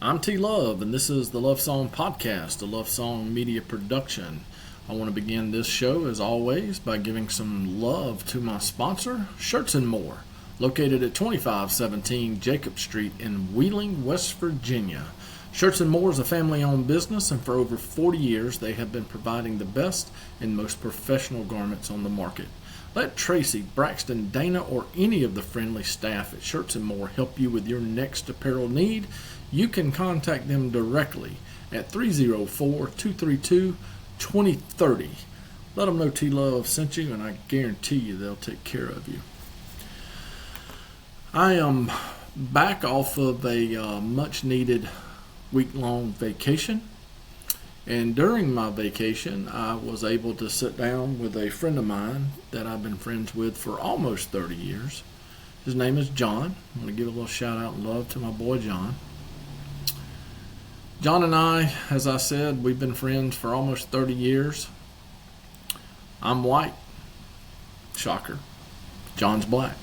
I'm T Love, and this is the Love Song Podcast, a Love Song media production. I want to begin this show, as always, by giving some love to my sponsor, Shirts and More, located at 2517 Jacob Street in Wheeling, West Virginia. Shirts and More is a family-owned business, and for over 40 years they have been providing the best and most professional garments on the market. Let Tracy, Braxton, Dana, or any of the friendly staff at Shirts and More help you with your next apparel need. You can contact them directly at 304-232-2030. Let them know T-Love sent you, and I guarantee you they'll take care of you. I am back off of a much-needed week-long vacation. And during my vacation, I was able to sit down with a friend of mine that I've been friends with for almost 30 years. His name is John. I'm going to give a little shout out and love to my boy John. John and I, as I said, we've been friends for almost 30 years. I'm white. Shocker. John's black.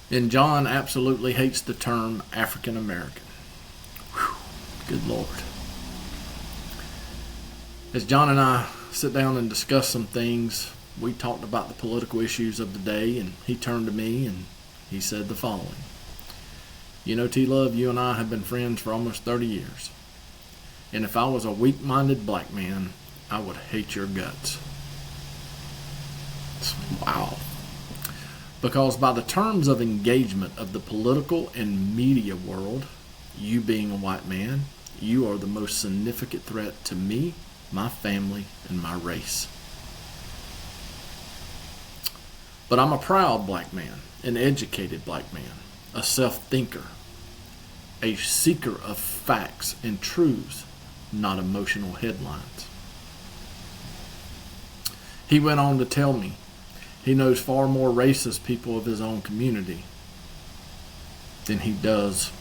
And John absolutely hates the term African American. Good Lord. As John and I sit down and discuss some things, we talked about the political issues of the day, and he turned to me and he said the following. You know, T-Love, you and I have been friends for almost 30 years. And if I was a weak-minded black man, I would hate your guts. Wow. Because by the terms of engagement of the political and media world, you being a white man, you are the most significant threat to me, my family, and my race. But I'm a proud black man, an educated black man, a self-thinker, a seeker of facts and truths, not emotional headlines. He went on to tell me he knows far more racist people of his own community than he does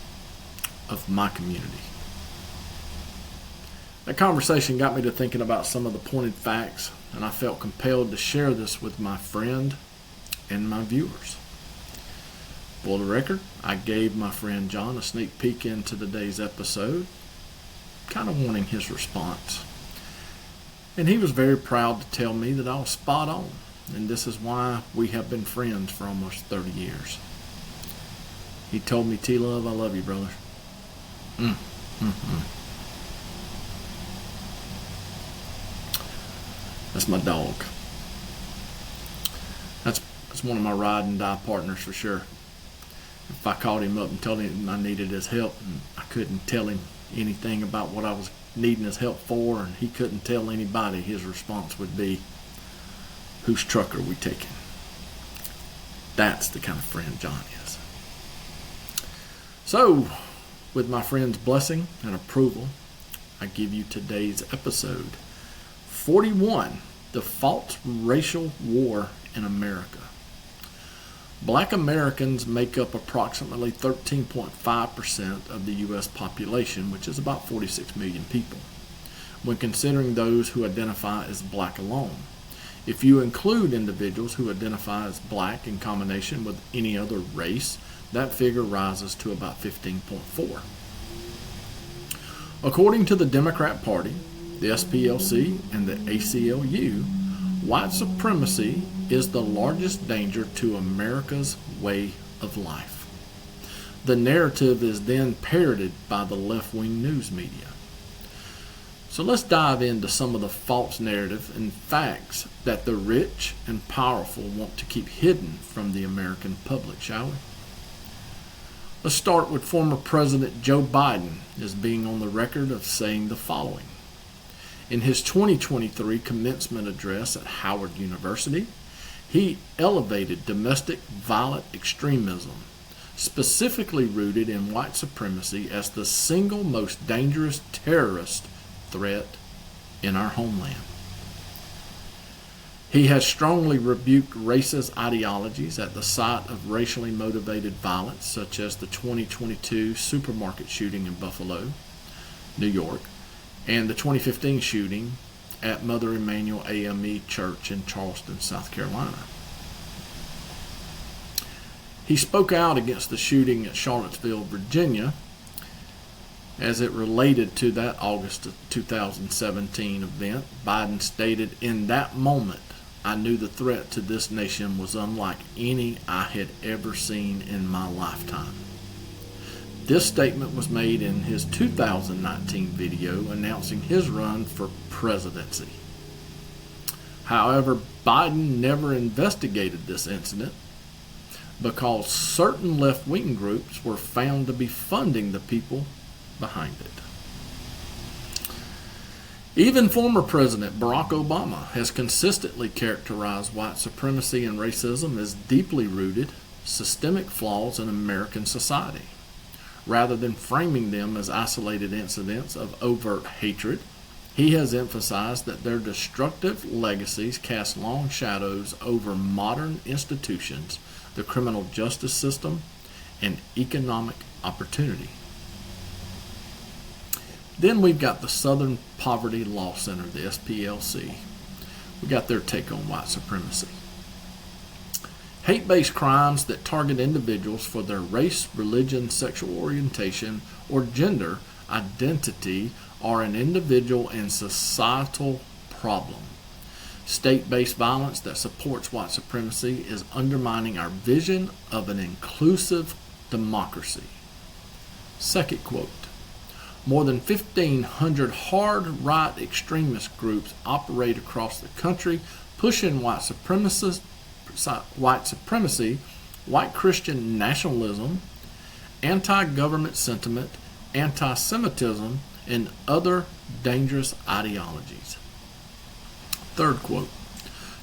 of my community. That conversation got me to thinking about some of the pointed facts, and I felt compelled to share this with my friend and my viewers. For the record, I gave my friend John a sneak peek into today's episode, kind of wanting his response. And he was very proud to tell me that I was spot on, and this is why we have been friends for almost 30 years. He told me, T-Love, I love you, brother. That's my dog. That's one of my ride and die partners for sure. If I called him up and told him I needed his help and I couldn't tell him anything about what I was needing his help for, and he couldn't tell anybody, his response would be, whose truck are we taking? That's the kind of friend John is. So, with my friend's blessing and approval, I give you today's episode 41, The False Racial War in America. Black Americans make up approximately 13.5% of the U.S. population, which is about 46 million people, when considering those who identify as black alone. If you include individuals who identify as black in combination with any other race, that figure rises to about 15.4. According to the Democrat Party, the SPLC, and the ACLU, white supremacy is the largest danger to America's way of life. The narrative is then parroted by the left-wing news media. So let's dive into some of the false narrative and facts that the rich and powerful want to keep hidden from the American public, shall we? Let's start with former President Joe Biden as being on the record of saying the following. In his 2023 commencement address at Howard University, he elevated domestic violent extremism, specifically rooted in white supremacy, as the single most dangerous terrorist threat in our homeland. He has strongly rebuked racist ideologies at the site of racially motivated violence, such as the 2022 supermarket shooting in Buffalo, New York, and the 2015 shooting at Mother Emanuel AME Church in Charleston, South Carolina. He spoke out against the shooting at Charlottesville, Virginia, as it related to that August 2017 event. Biden stated, "In that moment, I knew the threat to this nation was unlike any I had ever seen in my lifetime." This statement was made in his 2019 video announcing his run for presidency. However, Biden never investigated this incident because certain left-wing groups were found to be funding the people behind it. Even former President Barack Obama has consistently characterized white supremacy and racism as deeply rooted, systemic flaws in American society. Rather than framing them as isolated incidents of overt hatred, he has emphasized that their destructive legacies cast long shadows over modern institutions, the criminal justice system, and economic opportunity. Then we've got the Southern Poverty Law Center, the SPLC. We got their take on white supremacy. Hate-based crimes that target individuals for their race, religion, sexual orientation, or gender identity are an individual and societal problem. State-based violence that supports white supremacy is undermining our vision of an inclusive democracy. Second quote. More than 1,500 hard right extremist groups operate across the country, pushing white supremacy, white Christian nationalism, anti-government sentiment, anti-Semitism, and other dangerous ideologies. Third quote.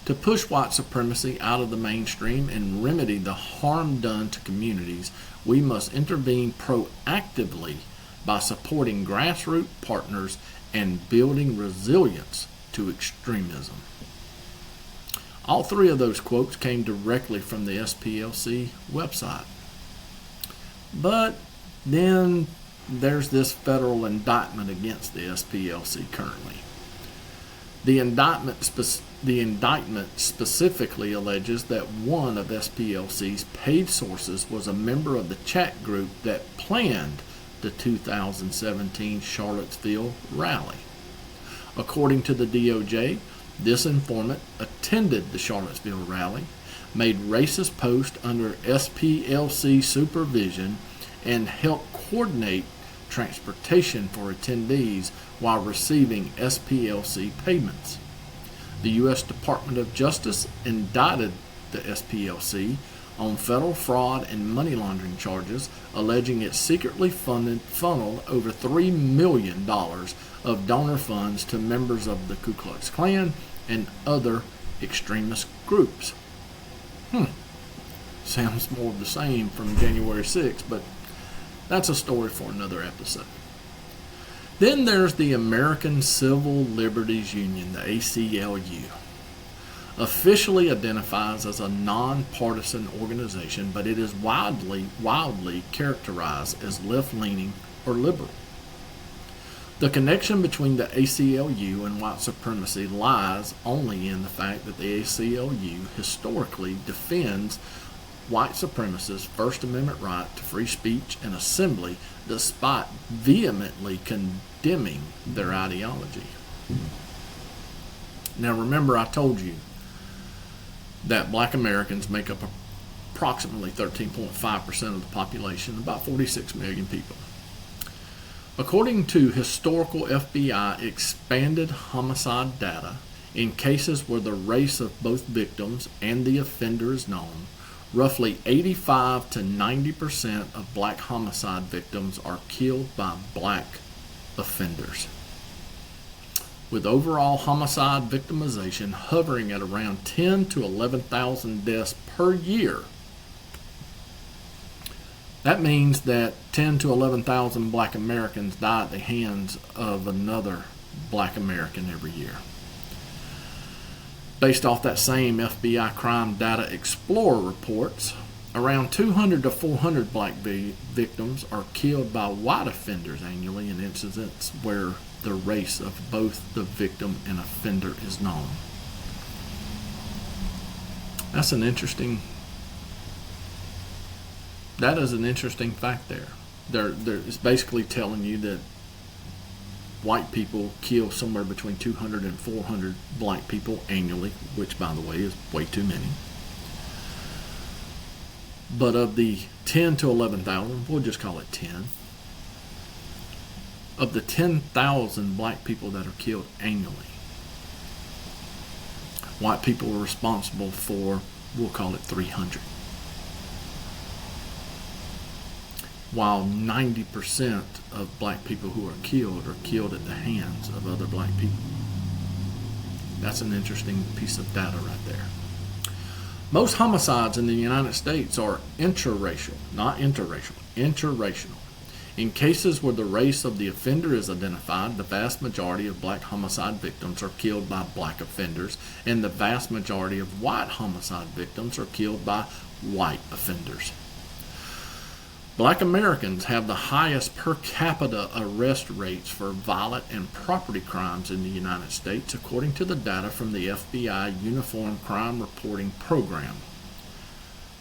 To push white supremacy out of the mainstream and remedy the harm done to communities, we must intervene proactively by supporting grassroots partners and building resilience to extremism. All three of those quotes came directly from the SPLC website. But then there's this federal indictment against the SPLC currently. The indictment specifically alleges that one of SPLC's paid sources was a member of the chat group that planned the 2017 Charlottesville rally. According to the DOJ, this informant attended the Charlottesville rally, made racist posts under SPLC supervision, and helped coordinate transportation for attendees while receiving SPLC payments. The U.S. Department of Justice indicted the SPLC on federal fraud and money laundering charges, alleging it secretly funneled over $3 million of donor funds to members of the Ku Klux Klan and other extremist groups. Sounds more of the same from January 6th, but that's a story for another episode. Then there's the American Civil Liberties Union, the ACLU. Officially identifies as a nonpartisan organization, but it is wildly characterized as left-leaning or liberal. The connection between the ACLU and white supremacy lies only in the fact that the ACLU historically defends white supremacists' First Amendment right to free speech and assembly, despite vehemently condemning their ideology. Now remember, I told you that black Americans make up approximately 13.5% of the population, about 46 million people. According to historical FBI expanded homicide data, in cases where the race of both victims and the offender is known, roughly 85 to 90% of black homicide victims are killed by black offenders, with overall homicide victimization hovering at around 10 to 11,000 deaths per year. That means that 10 to 11,000 black Americans die at the hands of another black American every year. Based off that same FBI Crime Data Explorer reports, around 200 to 400 black victims are killed by white offenders annually in incidents where the race of both the victim and offender is known. That's an interesting That is an interesting fact there. It's basically telling you that white people kill somewhere between 200 and 400 black people annually, which, by the way, is way too many. But of the 10 to 11,000, we'll just call it 10, of the 10,000 black people that are killed annually, white people are responsible for, we'll call it 300. While 90% of black people who are killed at the hands of other black people. That's an interesting piece of data right there. Most homicides in the United States are intraracial, not interracial, interracial. In cases where the race of the offender is identified, the vast majority of black homicide victims are killed by black offenders, and the vast majority of white homicide victims are killed by white offenders. Black Americans have the highest per capita arrest rates for violent and property crimes in the United States, according to the data from the FBI Uniform Crime Reporting Program.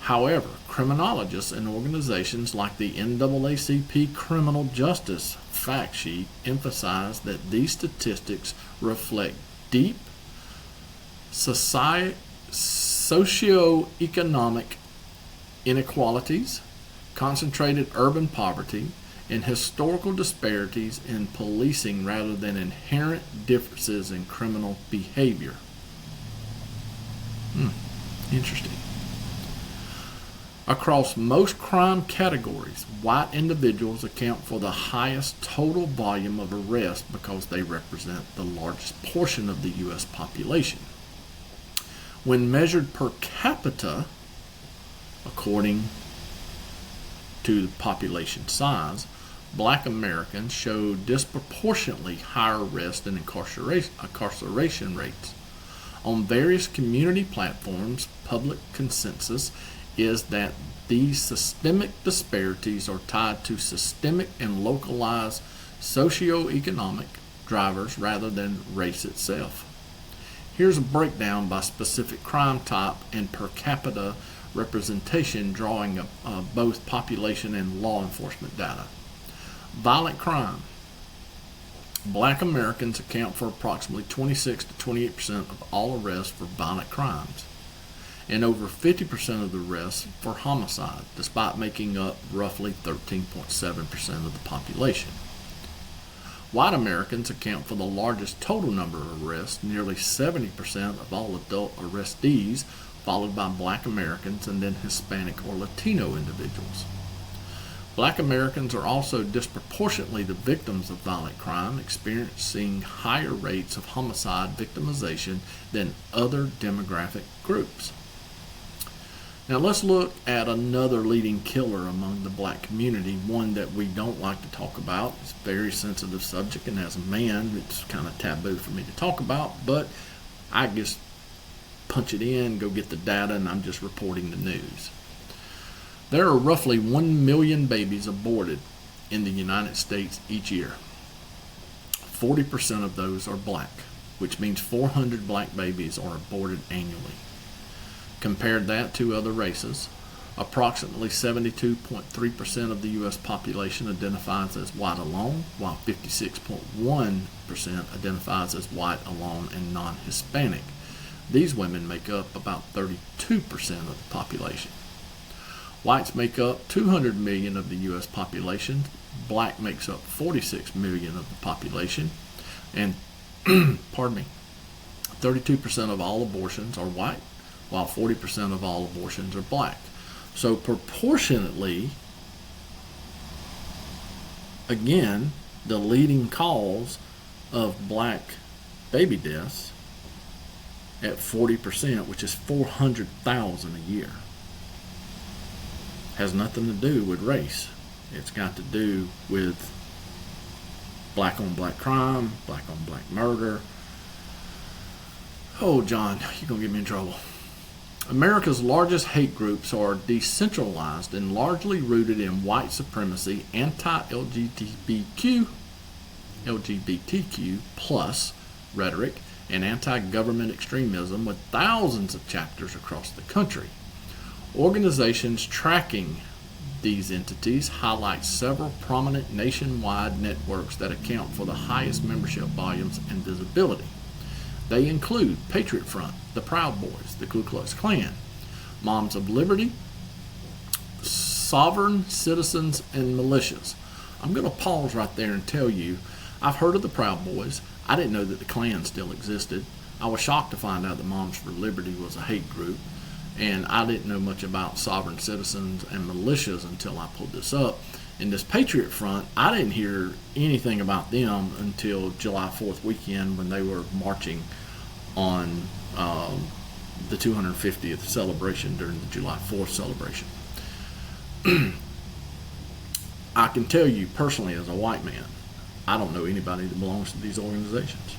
However, criminologists and organizations like the NAACP Criminal Justice Fact Sheet emphasize that these statistics reflect deep socioeconomic inequalities, concentrated urban poverty, and historical disparities in policing rather than inherent differences in criminal behavior. Interesting. Across most crime categories, white individuals account for the highest total volume of arrests because they represent the largest portion of the U.S. population. When measured per capita, according to population size, black Americans show disproportionately higher arrest and incarceration rates. On various community platforms, public consensus is that these systemic disparities are tied to systemic and localized socioeconomic drivers rather than race itself. Here's a breakdown by specific crime type and per capita representation, drawing both population and law enforcement data. Violent crime. Black Americans account for approximately 26 to 28% of all arrests for violent crimes, and over 50% of the arrests for homicide, despite making up roughly 13.7% of the population. White Americans account for the largest total number of arrests, nearly 70% of all adult arrestees, followed by black Americans and then Hispanic or Latino individuals. Black Americans are also disproportionately the victims of violent crime, experiencing higher rates of homicide victimization than other demographic groups. Now let's look at another leading killer among the black community, one that we don't like to talk about. It's a very sensitive subject, and as a man, it's kind of taboo for me to talk about, but I just punch it in, go get the data, and I'm just reporting the news. There are roughly 1 million babies aborted in the United States each year. 40% of those are black, which means 400 black babies are aborted annually. Compare that to other races. Approximately 72.3% of the U.S. population identifies as white alone, while 56.1% identifies as white alone and non-Hispanic. These women make up about 32% of the population. Whites make up 200 million of the U.S. population. Black makes up 46 million of the population. And, 32% of all abortions are white, while 40% of all abortions are black. So proportionately, again, the leading cause of black baby deaths at 40%, which is 400,000 a year, has nothing to do with race. It's got to do with black on black crime, black on black murder. Oh, John, you're going to get me in trouble. America's largest hate groups are decentralized and largely rooted in white supremacy, LGBTQ plus rhetoric, and anti-government extremism, with thousands of chapters across the country. Organizations tracking These entities highlight several prominent nationwide networks that account for the highest membership volumes and visibility. They include Patriot Front, the Proud Boys, the Ku Klux Klan, Moms of Liberty, Sovereign Citizens, and Militias. I'm going to pause right there and tell you, I've heard of the Proud Boys. I didn't know that the Klan still existed. I was shocked to find out that Moms for Liberty was a hate group, and I didn't know much about Sovereign Citizens and Militias until I pulled this up. In this Patriot Front, I didn't hear anything about them until July 4th weekend when they were marching on the 250th celebration during the July 4th celebration. I can tell you personally, as a white man, I don't know anybody that belongs to these organizations.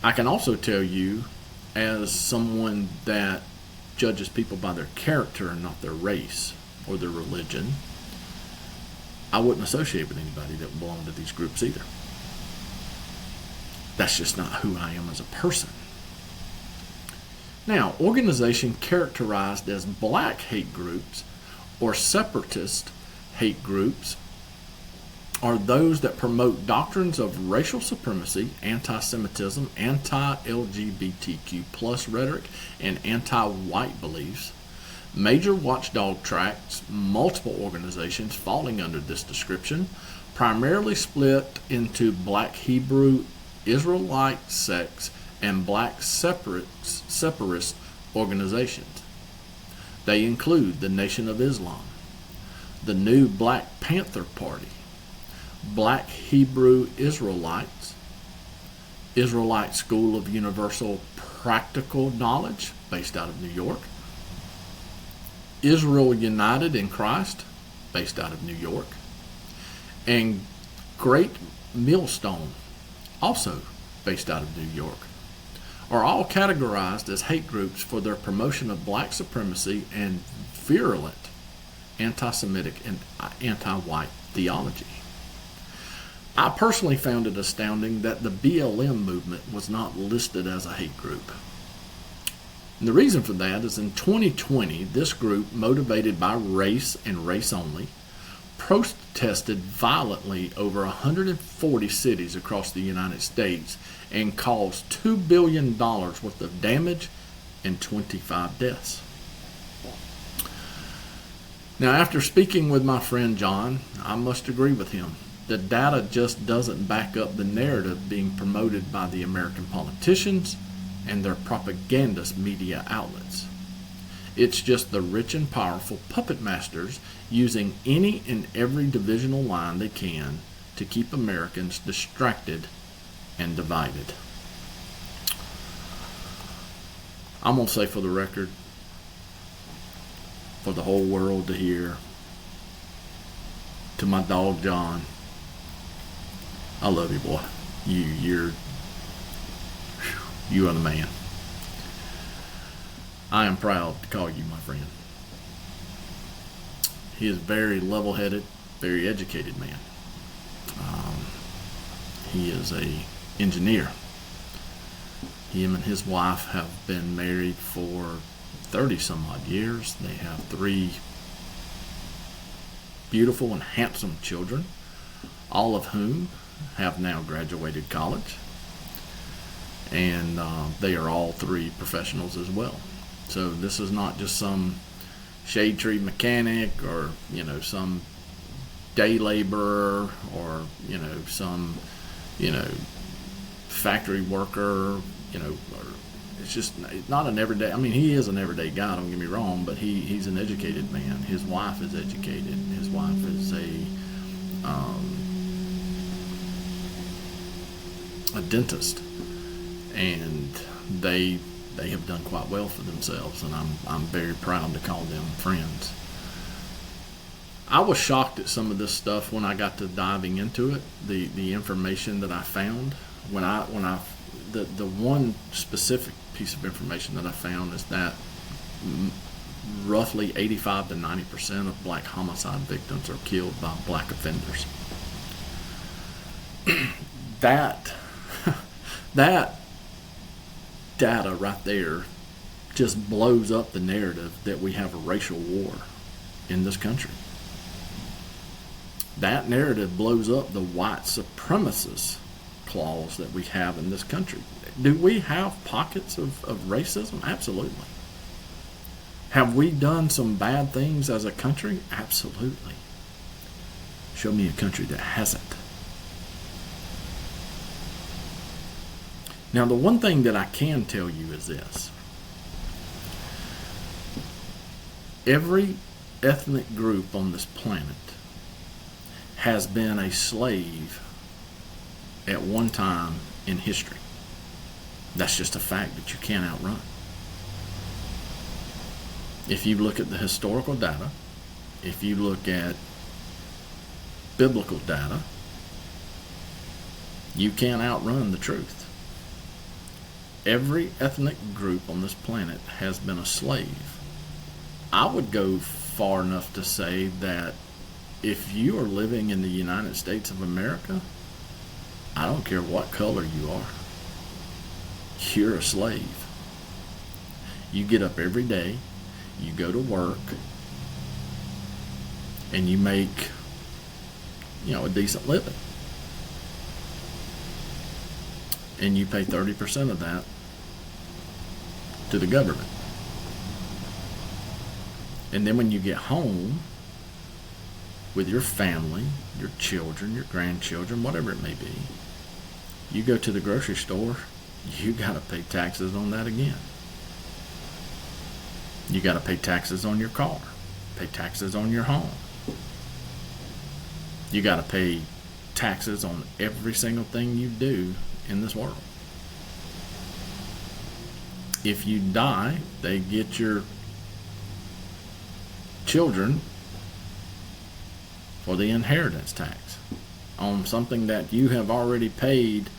I can also tell you, as someone that judges people by their character and not their race or their religion, I wouldn't associate with anybody that belonged to these groups either. That's just not who I am as a person. Now, organizations characterized as black hate groups or separatist hate groups are those that promote doctrines of racial supremacy, anti-Semitism, anti-LGBTQ plus rhetoric, and anti-white beliefs. Major watchdog tracts, multiple organizations falling under this description, primarily split into Black Hebrew Israelite sects and Black separatist organizations. They include the Nation of Islam, the New Black Panther Party, Black Hebrew Israelites, Israelite School of Universal Practical Knowledge, based out of New York, Israel United in Christ, based out of New York, and Great Millstone, also based out of New York, are all categorized as hate groups for their promotion of black supremacy and virulent anti-Semitic and anti-white theology. I personally found it astounding that the BLM movement was not listed as a hate group. And the reason for that is in 2020, this group, motivated by race and race only, protested violently over 140 cities across the United States and caused $2 billion worth of damage and 25 deaths. Now, after speaking with my friend John, I must agree with him. The data just doesn't back up the narrative being promoted by the American politicians and their propagandist media outlets. It's just the rich and powerful puppet masters using any and every divisional line they can to keep Americans distracted and divided. I'm going to say for the record, for the whole world to hear, to my dog John, I love you, boy. You are the man. I am proud to call you my friend. He is very level-headed, very educated man. He is a engineer. Him and his wife have been married for 30 some odd years. They have 3 beautiful and handsome children, all of whom have now graduated college, and they are all 3 professionals as well. So this is not just some shade tree mechanic or some day laborer or some factory worker, or it's just not an everyday. I mean, he is an everyday guy, don't get me wrong, but he's an educated man. His wife is educated. His wife is a dentist, and they have done quite well for themselves, and I'm very proud to call them friends. I was shocked at some of this stuff when I got to diving into it. The information that I found the one specific piece of information that I found is that roughly 85 to 90% of black homicide victims are killed by black offenders. That data right there just blows up the narrative that we have a racial war in this country. That narrative blows up the white supremacist clause that we have in this country. Do we have pockets of racism? Absolutely. Have we done some bad things as a country? Absolutely. Show me a country that hasn't. Now, the one thing that I can tell you is this. Every ethnic group on this planet has been a slave at one time in history. That's just a fact that you can't outrun. If you look at the historical data, if you look at biblical data, you can't outrun the truth. Every ethnic group on this planet has been a slave. I would go far enough to say that if you are living in the United States of America, I don't care what color you are, you're a slave. You get up every day, you go to work, and you make, a decent living. And you pay 30% of that to the government. And then when you get home with your family, your children, your grandchildren, whatever it may be, you go to the grocery store, you got to pay taxes on that again. You got to pay taxes on your car, pay taxes on your home. You got to pay taxes on every single thing you do in this world. If you die, they get your children for the inheritance tax on something that you have already paid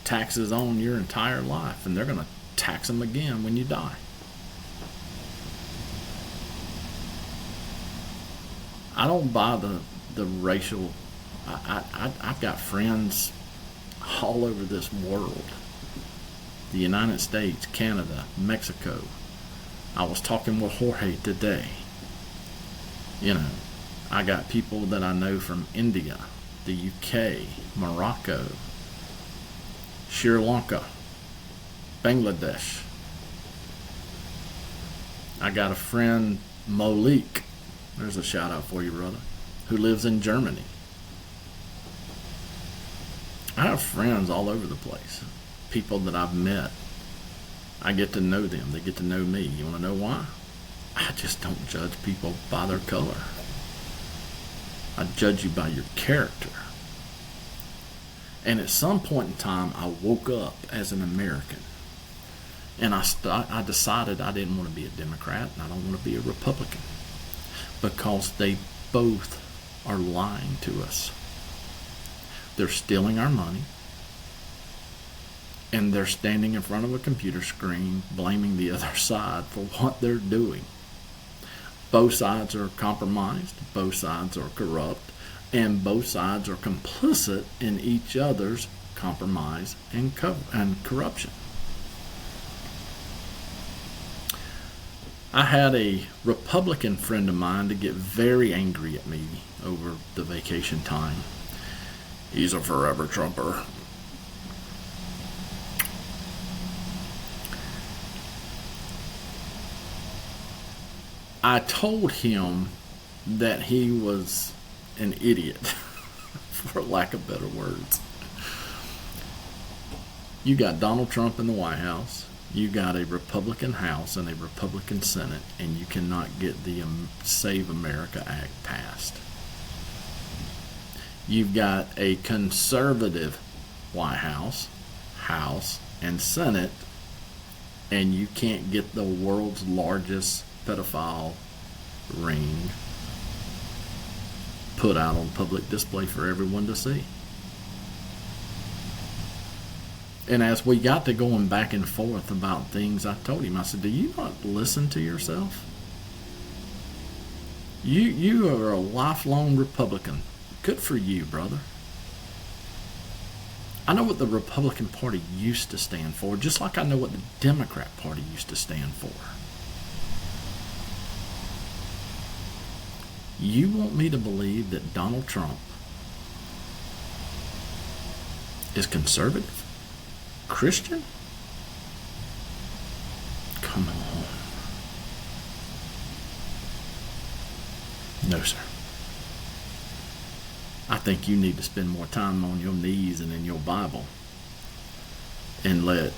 taxes on your entire life, and they're going to tax them again when you die. I don't buy the racial. I've got friends all over this world. The United States, Canada, Mexico. I was talking with Jorge today. I got people that I know from India, the UK, Morocco, Sri Lanka, Bangladesh. I got a friend, Malik, there's a shout out for you, brother, who lives in Germany. I have friends all over the place, people that I've met. I get to know them, they get to know me. You want to know why? I just don't judge people by their color. I judge you by your character. And at some point in time, I woke up as an American. And I decided I didn't want to be a Democrat and I don't want to be a Republican. Because they both are lying to us. They're stealing our money. And they're standing in front of a computer screen blaming the other side for what they're doing. Both sides are compromised, both sides are corrupt, and both sides are complicit in each other's compromise and corruption. I had a Republican friend of mine to get very angry at me over the vacation time. He's a forever Trumper. I told him that he was an idiot, for lack of better words. You got Donald Trump in the White House, you got a Republican House and a Republican Senate, and you cannot get the Save America Act passed. You've got a conservative White House, and Senate, and you can't get the world's largest pedophile ring put out on public display for everyone to see. And as we got to going back and forth about things, I told him, I said, do you not listen to yourself? You are a lifelong Republican. Good for you, brother. I know what the Republican Party used to stand for, just like I know what the Democrat Party used to stand for. You want me to believe that Donald Trump is conservative? Christian? Come on. No, sir. I think you need to spend more time on your knees and in your Bible and let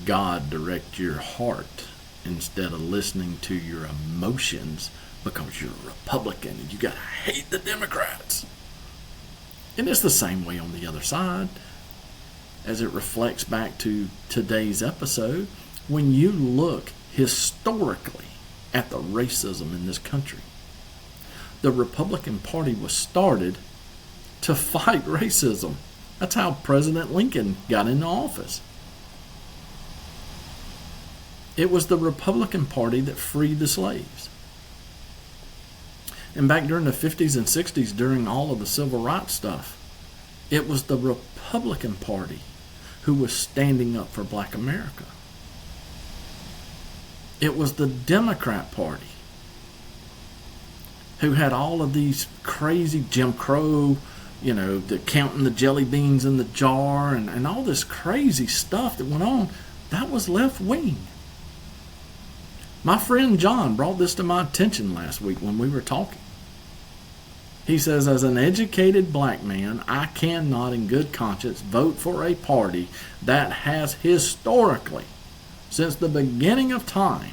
God direct your heart instead of listening to your emotions because you're a Republican and you gotta hate the Democrats. And it's the same way on the other side as it reflects back to today's episode. When you look historically at the racism in this country, the Republican Party was started to fight racism. That's how President Lincoln got into office. It was the Republican Party that freed the slaves. And back during the 50s and 60s, during all of the civil rights stuff, it was the Republican Party who was standing up for Black America. It was the Democrat Party who had all of these crazy Jim Crow, the counting the jelly beans in the jar and all this crazy stuff that went on. That was left wing. My friend John brought this to my attention last week when we were talking. He says, as an educated black man, I cannot in good conscience vote for a party that has historically, since the beginning of time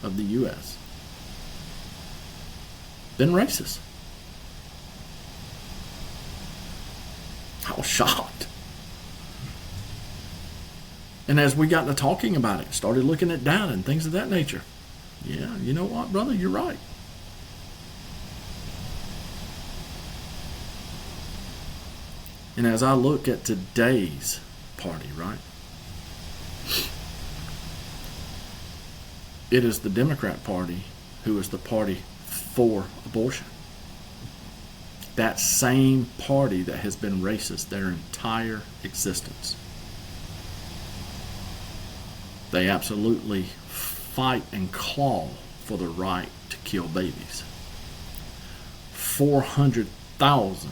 of the U.S., been racist. I was shocked. And as we got to talking about it, started looking at data and things of that nature. Yeah, you know what, brother? You're right. And as I look at today's party, right? It is the Democrat Party who is the party for abortion. That same party that has been racist their entire existence. They absolutely fight and claw for the right to kill babies. 400,000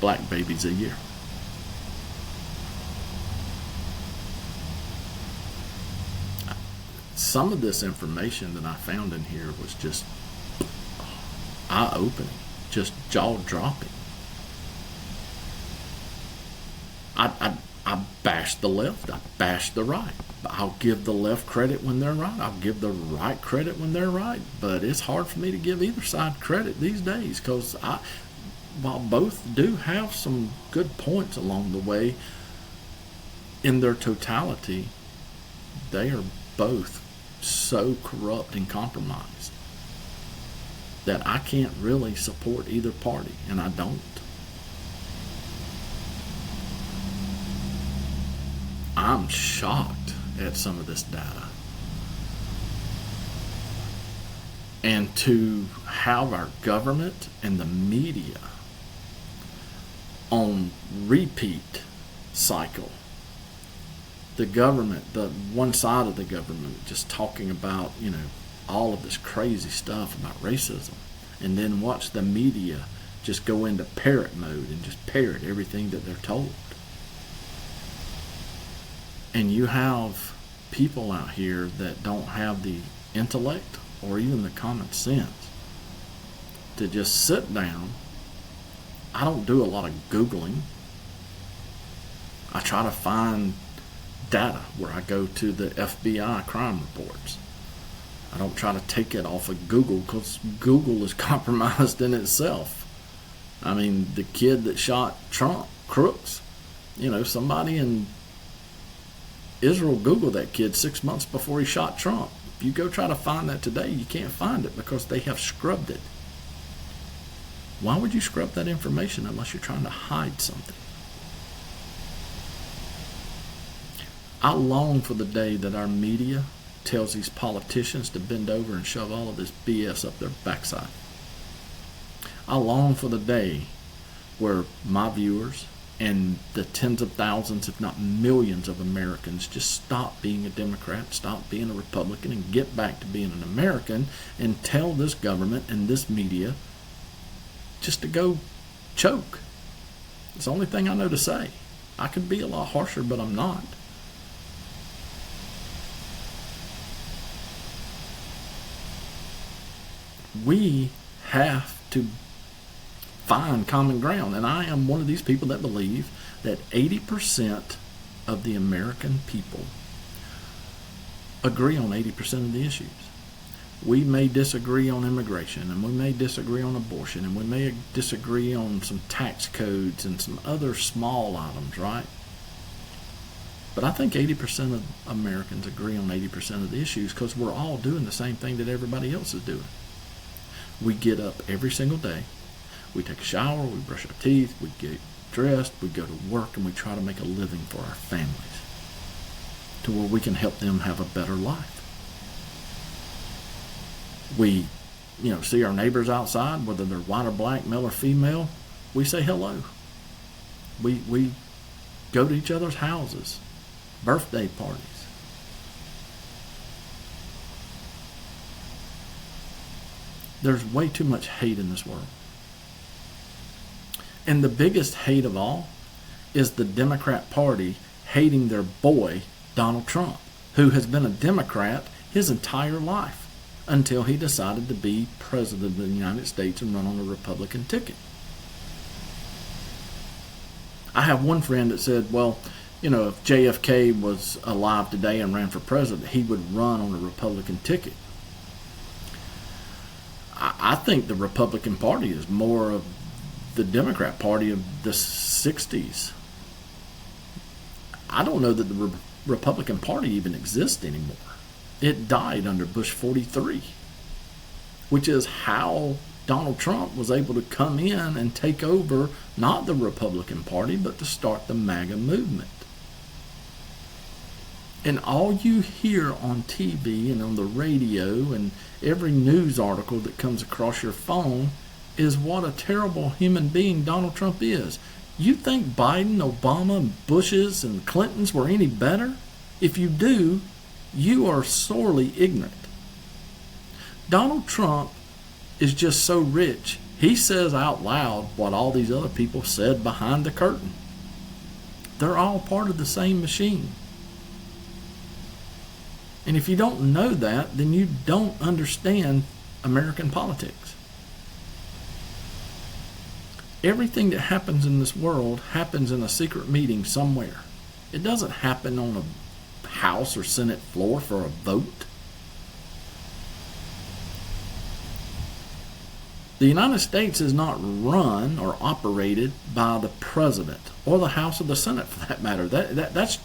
black babies a year. Some of this information that I found in here was just eye-opening, just jaw-dropping. I bash the left, I bash the right. I'll give the left credit when they're right. I'll give the right credit when they're right. But it's hard for me to give either side credit these days because while both do have some good points along the way, in their totality, they are both so corrupt and compromised that I can't really support either party, and I don't. I'm shocked at some of this data. And to have our government and the media on repeat cycle, the government, the one side of the government just talking about, all of this crazy stuff about racism, and then watch the media just go into parrot mode and just parrot everything that they're told. And you have people out here that don't have the intellect or even the common sense to just sit down. I don't do a lot of Googling. I try to find data where I go to the FBI crime reports. I don't try to take it off of Google because Google is compromised in itself. I mean, the kid that shot Trump, Crooks, somebody in Israel Googled that kid 6 months before he shot Trump. If you go try to find that today, you can't find it because they have scrubbed it. Why would you scrub that information unless you're trying to hide something? I long for the day that our media tells these politicians to bend over and shove all of this BS up their backside. I long for the day where my viewers and the tens of thousands, if not millions of Americans just stop being a Democrat, stop being a Republican, and get back to being an American, and tell this government and this media just to go choke. It's the only thing I know to say. I could be a lot harsher, but I'm not. We have to find common ground. And I am one of these people that believe that 80% of the American people agree on 80% of the issues. We may disagree on immigration, and we may disagree on abortion, and we may disagree on some tax codes and some other small items, right? But I think 80% of Americans agree on 80% of the issues because we're all doing the same thing that everybody else is doing. We get up every single day, we take a shower, we brush our teeth, we get dressed, we go to work, and we try to make a living for our families to where we can help them have a better life. We, see our neighbors outside, whether they're white or black, male or female, we say hello. We go to each other's houses, birthday parties. There's way too much hate in this world. And the biggest hate of all is the Democrat Party hating their boy, Donald Trump, who has been a Democrat his entire life until he decided to be president of the United States and run on a Republican ticket. I have one friend that said, well, if JFK was alive today and ran for president, he would run on a Republican ticket. I think the Republican Party is more of the Democrat Party of the 60s. I don't know that the Republican Party even exists anymore. It died under Bush 43, which is how Donald Trump was able to come in and take over not the Republican Party, but to start the MAGA movement. And all you hear on TV and on the radio and every news article that comes across your phone is what a terrible human being Donald Trump is. You think Biden, Obama, and Bushes and Clintons were any better? If you do, you are sorely ignorant. Donald Trump is just so rich, he says out loud what all these other people said behind the curtain. They're all part of the same machine. And if you don't know that, then you don't understand American politics. Everything that happens in this world happens in a secret meeting somewhere. It doesn't happen on a House or Senate floor for a vote. The United States is not run or operated by the president or the House or the Senate, for that matter. That's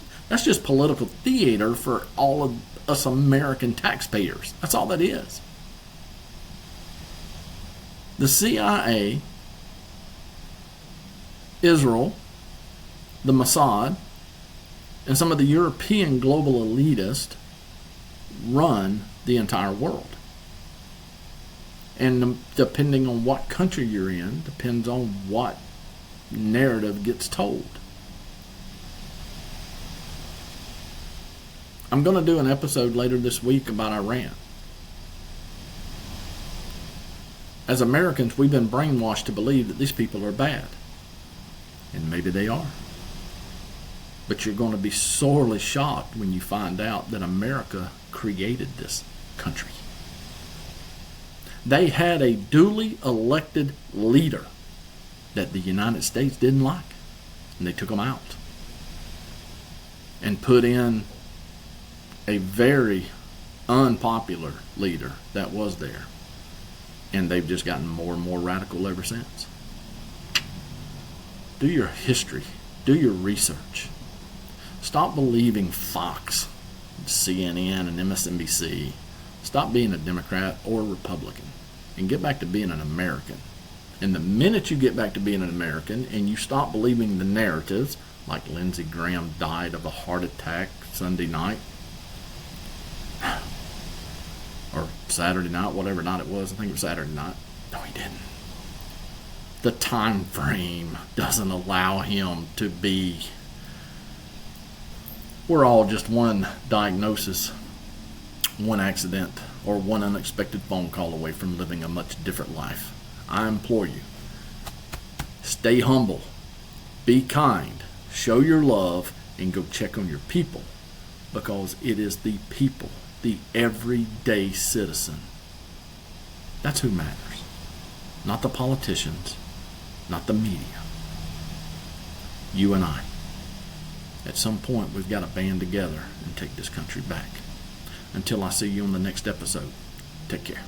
just political theater for all of us American taxpayers. That's all that is. The CIA, Israel, the Mossad, and some of the European global elitists run the entire world. And depending on what country you're in, depends on what narrative gets told. I'm going to do an episode later this week about Iran. As Americans, we've been brainwashed to believe that these people are bad. And maybe they are. But you're going to be sorely shocked when you find out that America created this country. They had a duly elected leader that the United States didn't like. And they took him out. And put in a very unpopular leader that was there. And they've just gotten more and more radical ever since. Do your history. Do your research. Stop believing Fox, CNN, and MSNBC. Stop being a Democrat or a Republican and get back to being an American. And the minute you get back to being an American and you stop believing the narratives, like Lindsey Graham died of a heart attack Sunday night, or Saturday night, whatever night it was, I think it was Saturday night. No, he didn't. the time frame doesn't allow him to be. We're all just one diagnosis, one accident, or one unexpected phone call away from living a much different life. I implore you, stay humble, be kind, show your love, and go check on your people, because it is the people, the everyday citizen. That's who matters. Not the politicians, not the media. You and I. At some point, we've got to band together and take this country back. Until I see you on the next episode, take care.